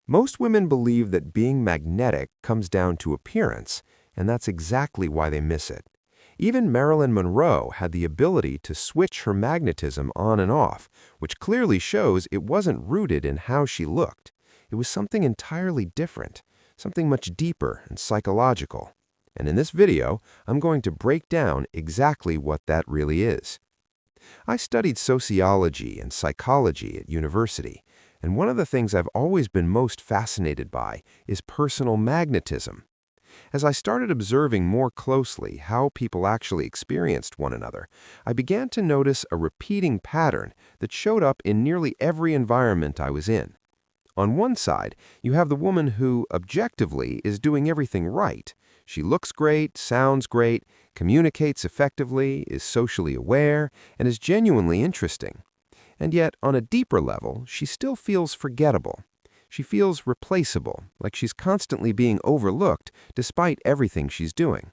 Most women believe that being magnetic comes down to appearance, and that's exactly why they miss it. Even Marilyn Monroe had the ability to switch her magnetism on and off, which clearly shows it wasn't rooted in how she looked. It was something entirely different, something much deeper and psychological. And in this video, I'm going to break down exactly what that really is. I studied sociology and psychology at university, and one of the things I've always been most fascinated by is personal magnetism. As I started observing more closely how people actually experienced one another, I began to notice a repeating pattern that showed up in nearly every environment I was in. On one side, you have the woman who, objectively, is doing everything right. She looks great, sounds great, communicates effectively, is socially aware, and is genuinely interesting. And yet, on a deeper level, she still feels forgettable. She feels replaceable, like she's constantly being overlooked despite everything she's doing.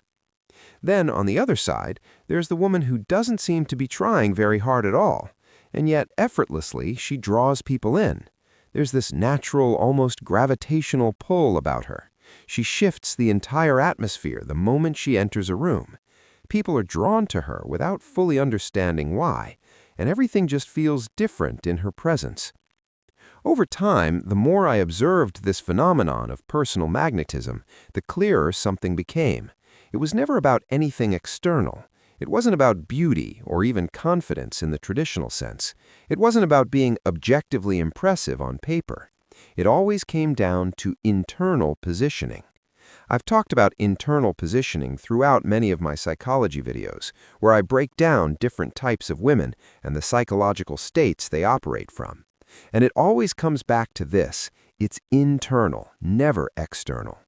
Then, on the other side, there's the woman who doesn't seem to be trying very hard at all, and yet effortlessly she draws people in. There's this natural, almost gravitational pull about her. She shifts the entire atmosphere the moment she enters a room. People are drawn to her without fully understanding why, and everything just feels different in her presence. Over time, the more I observed this phenomenon of personal magnetism, the clearer something became. It was never about anything external. It wasn't about beauty or even confidence in the traditional sense. It wasn't about being objectively impressive on paper. It always came down to internal positioning. I've talked about internal positioning throughout many of my psychology videos, where I break down different types of women and the psychological states they operate from. And it always comes back to this: it's internal, never external.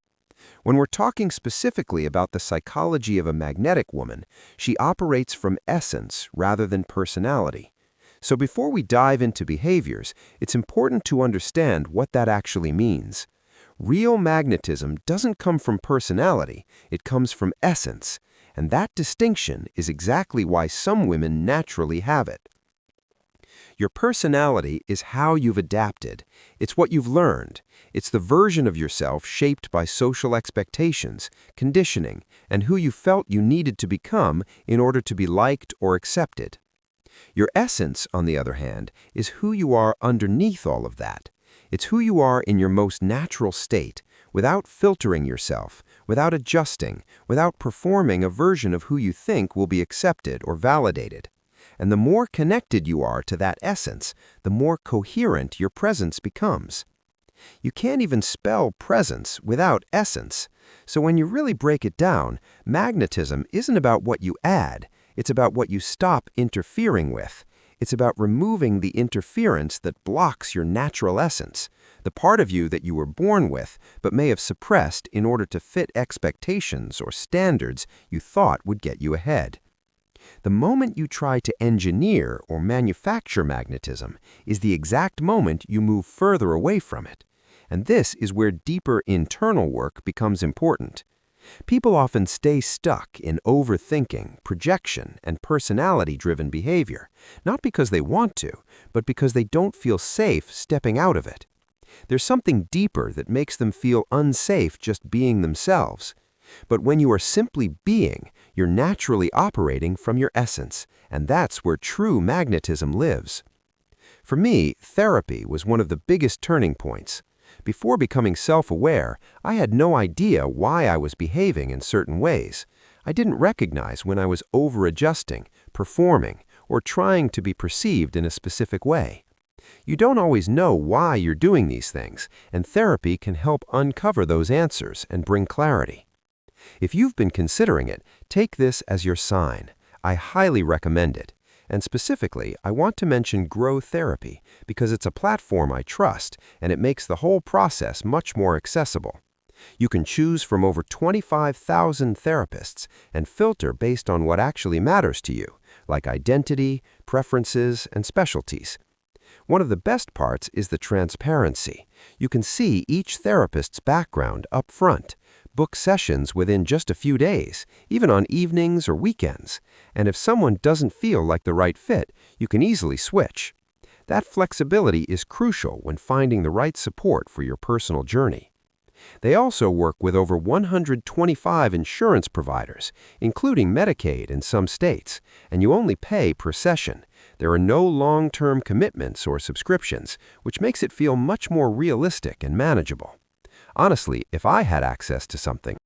When we're talking specifically about the psychology of a magnetic woman, she operates from essence rather than personality. So before we dive into behaviors, it's important to understand what that actually means. Real magnetism doesn't come from personality, it comes from essence, and that distinction is exactly why some women naturally have it. Your personality is how you've adapted. It's what you've learned. It's the version of yourself shaped by social expectations, conditioning, and who you felt you needed to become in order to be liked or accepted. Your essence, on the other hand, is who you are underneath all of that. It's who you are in your most natural state, without filtering yourself, without adjusting, without performing a version of who you think will be accepted or validated. And the more connected you are to that essence, the more coherent your presence becomes. You can't even spell presence without essence. So when you really break it down, magnetism isn't about what you add, it's about what you stop interfering with. It's about removing the interference that blocks your natural essence, the part of you that you were born with but may have suppressed in order to fit expectations or standards you thought would get you ahead. The moment you try to engineer or manufacture magnetism is the exact moment you move further away from it. And this is where deeper internal work becomes important. People often stay stuck in overthinking, projection, and personality-driven behavior, not because they want to, but because they don't feel safe stepping out of it. There's something deeper that makes them feel unsafe just being themselves. But when you are simply being, you're naturally operating from your essence, and that's where true magnetism lives. For me, therapy was one of the biggest turning points. Before becoming self-aware, I had no idea why I was behaving in certain ways. I didn't recognize when I was over-adjusting, performing, or trying to be perceived in a specific way. You don't always know why you're doing these things, and therapy can help uncover those answers and bring clarity. If you've been considering it, take this as your sign. I highly recommend it. And specifically, I want to mention Grow Therapy because it's a platform I trust and it makes the whole process much more accessible. You can choose from over 25,000 therapists and filter based on what actually matters to you, like identity, preferences, and specialties. One of the best parts is the transparency. You can see each therapist's background up front, book sessions within just a few days, even on evenings or weekends. And if someone doesn't feel like the right fit, you can easily switch. That flexibility is crucial when finding the right support for your personal journey. They also work with over 125 insurance providers, including Medicaid in some states, and you only pay per session. There are no long-term commitments or subscriptions, which makes it feel much more realistic and manageable. Honestly, if I had access to something